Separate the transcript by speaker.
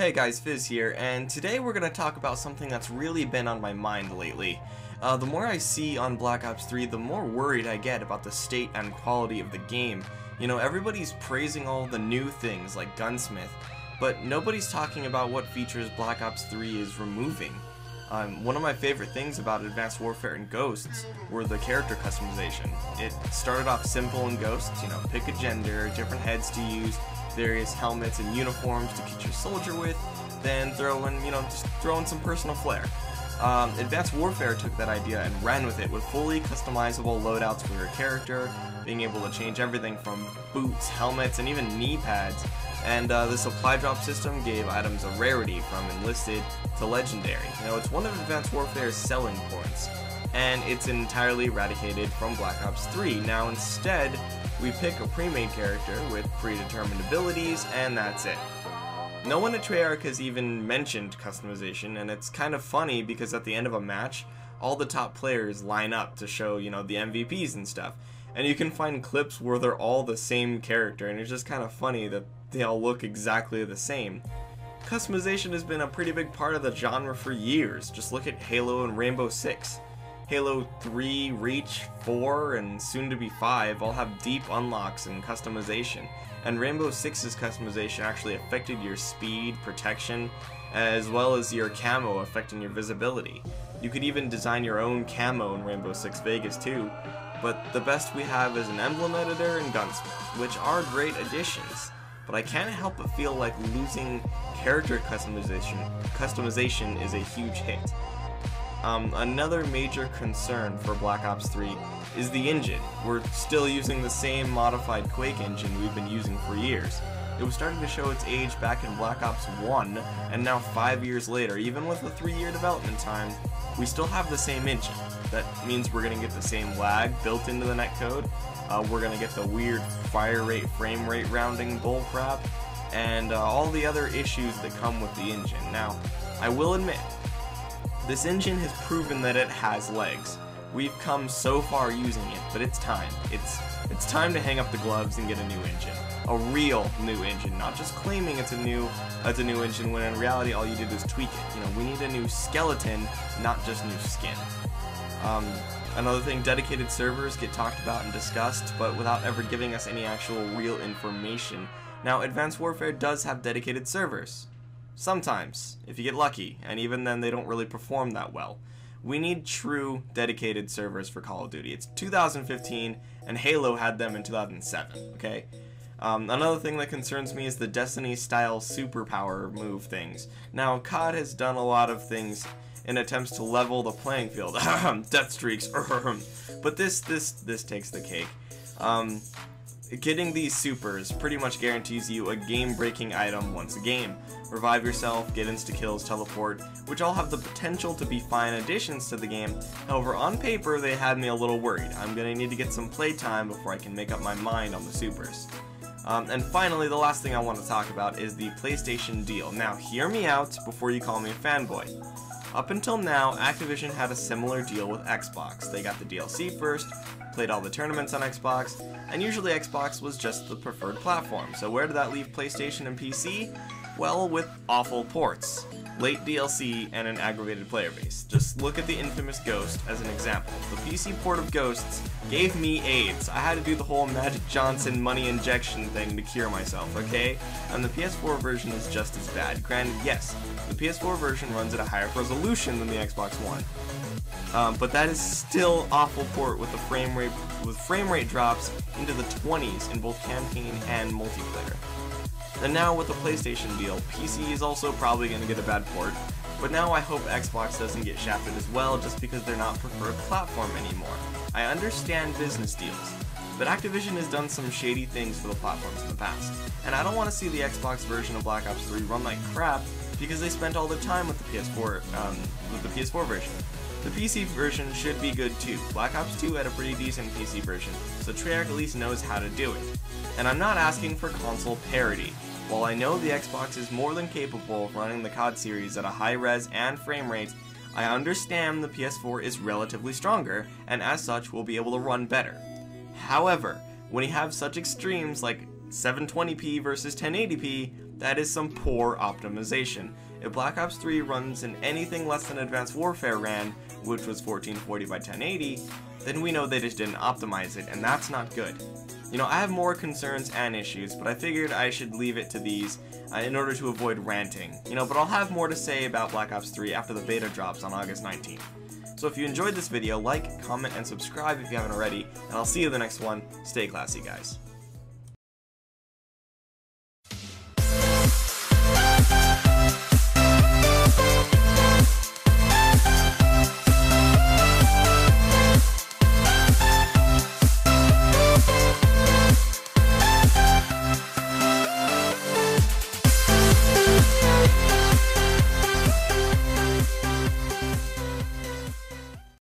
Speaker 1: Hey guys, Fizz here, and today we're going to talk about something that's really been on my mind lately. The more I see on Black Ops 3, the more worried I get about the state and quality of the game. You know, everybody's praising all the new things like Gunsmith, but nobody's talking about what features Black Ops 3 is removing. One of my favorite things about Advanced Warfare and Ghosts were the character customization. It started off simple in Ghosts, you know, pick a gender, different heads to use, various helmets and uniforms to kit your soldier with, then throw in some personal flair. Advanced Warfare took that idea and ran with it with fully customizable loadouts for your character, being able to change everything from boots, helmets, and even knee pads. And the supply drop system gave items a rarity from enlisted to legendary. You know, it's one of Advanced Warfare's selling points, and it's entirely eradicated from Black Ops 3. Now instead, we pick a pre-made character with predetermined abilities, and that's it. No one at Treyarch has even mentioned customization, and it's kind of funny because at the end of a match, all the top players line up to show, you know, the MVPs and stuff. And you can find clips where they're all the same character, and it's just kind of funny that they all look exactly the same. Customization has been a pretty big part of the genre for years. Just look at Halo and Rainbow Six. Halo 3, Reach, 4, and soon to be 5 all have deep unlocks and customization, and Rainbow Six's customization actually affected your speed, protection, as well as your camo affecting your visibility. You could even design your own camo in Rainbow Six Vegas too, but the best we have is an emblem editor and Gunsmith, which are great additions, but I can't help but feel like losing character customization is a huge hit. Another major concern for Black Ops 3 is the engine. We're still using the same modified Quake engine we've been using for years. It was starting to show its age back in Black Ops 1, and now 5 years later, even with a 3-year development time, we still have the same engine. That means we're going to get the same lag built into the netcode, we're going to get the weird fire rate, frame rate rounding bullcrap, and all the other issues that come with the engine. Now, I will admit, this engine has proven that it has legs. We've come so far using it, but it's time. It's time to hang up the gloves and get a new engine. A real new engine, not just claiming it's a new engine when in reality all you did was tweak it. You know, we need a new skeleton, not just new skin. Another thing, dedicated servers get talked about and discussed, but without ever giving us any actual real information. Now, Advanced Warfare does have dedicated servers. Sometimes, if you get lucky, and even then they don't really perform that well. We need true dedicated servers for Call of Duty. It's 2015, and Halo had them in 2007, okay? Another thing that concerns me is the Destiny-style superpower move things. Now, COD has done a lot of things in attempts to level the playing field. Death streaks. But this takes the cake. Getting these supers pretty much guarantees you a game-breaking item once a game. Revive yourself, get insta-kills, teleport, which all have the potential to be fine additions to the game. However, on paper, they had me a little worried. I'm gonna need to get some playtime before I can make up my mind on the supers. And finally, the last thing I want to talk about is the PlayStation deal. Now, hear me out before you call me a fanboy. Up until now, Activision had a similar deal with Xbox. They got the DLC first, played all the tournaments on Xbox, and usually Xbox was just the preferred platform. So where did that leave PlayStation and PC? Well, with awful ports, late DLC, and an aggravated player base. Just look at the infamous Ghost as an example. The PC port of Ghosts gave me AIDS. I had to do the whole Magic Johnson money injection thing to cure myself, okay? And the PS4 version is just as bad. Granted, yes, the PS4 version runs at a higher resolution than the Xbox One. But that is still awful port with frame rate drops into the 20s in both campaign and multiplayer. And now with the PlayStation deal, PC is also probably going to get a bad port, but now I hope Xbox doesn't get shafted as well just because they're not preferred platform anymore. I understand business deals, but Activision has done some shady things for the platforms in the past, and I don't want to see the Xbox version of Black Ops 3 run like crap because they spent all their time with the PS4 version. The PC version should be good too. Black Ops 2 had a pretty decent PC version, so Treyarch at least knows how to do it. And I'm not asking for console parity. While I know the Xbox is more than capable of running the COD series at a high res and frame rate, I understand the PS4 is relatively stronger, and as such will be able to run better. However, when you have such extremes like 720p versus 1080p, That is some poor optimization. If Black Ops 3 runs in anything less than Advanced Warfare ran, which was 1440 by 1080, then we know they just didn't optimize it, and that's not good. You know, I have more concerns and issues, but I figured I should leave it to these in order to avoid ranting. You know, but I'll have more to say about Black Ops 3 after the beta drops on August 19th. So if you enjoyed this video, like, comment, and subscribe if you haven't already, and I'll see you in the next one. Stay classy, guys.